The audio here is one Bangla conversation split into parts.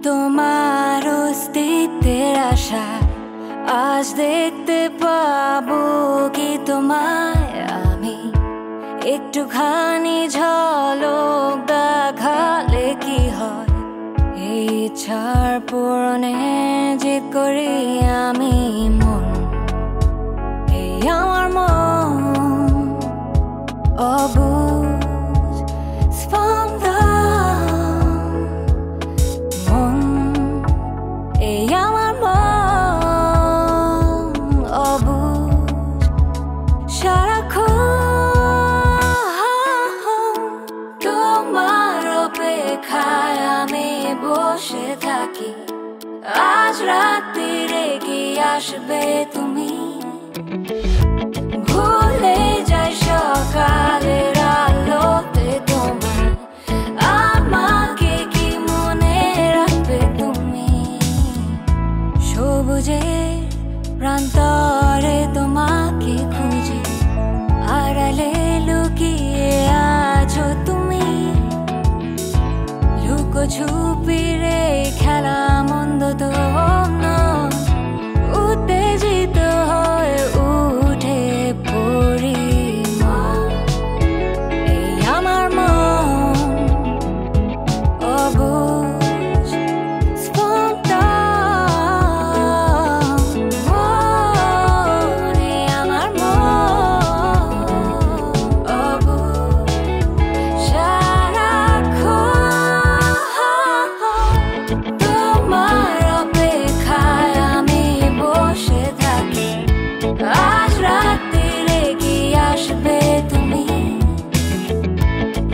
তোমার অস্তিত্বের আশা আজ দেখতে পাবো কি তোমায় আমি একটুখানি ঝলক দেখালে কি হয় এই ইচ্ছার পূরণে জিদ করি আমি মন এই আমার মন অবুঝ স্পন্দন মন এই আমার মন অবুঝ সারাক্ষণ তোমার অপেক্ষায় আমি বসে থাকি আজ রাত্রিরে কি আসবে তুমি ভুলে যাই সকালের আলোতে তোমার আমাকে কি মনে রাখবে তুমি সবুজের প্রান্তরে তোমাকে খুঁজে আড়ালে লুকিয়ে আছো তুমি লুকোছুপিরে খেলা মন্দ তো নয় উত্তেজিত হয়ে উঠে পড়ি এই আমার মন অবুঝ স্পন্দন মন এই আমার মন অবুঝ সারাক্ষণ তোমার অপেক্ষায় আমি বসে থাকি আজ রাত্রিরে কি আসবে তুমি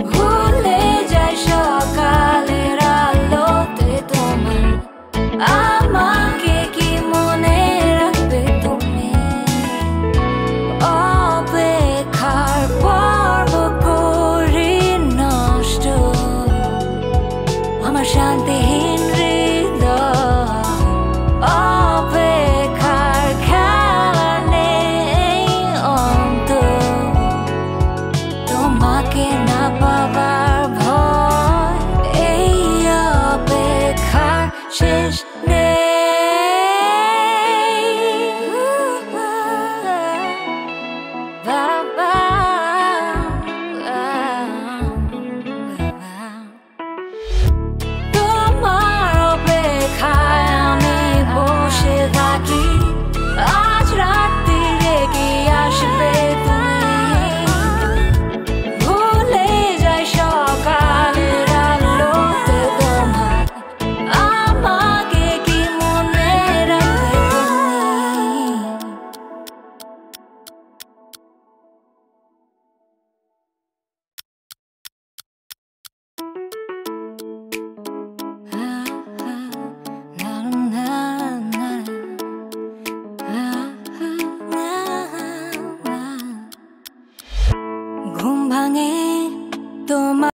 ভুলে যাই সকালের আলোতে তোমার আমাকে কি মনে রাখবে তুমি অপেক্ষার পর্ব করি নষ্ট আমার শান্তিহীন হৃদয় অপেক্ষার খেলা নেই অন্ত তোমাকে না পাবার ভয় এই অপেক্ষার শেষ নেই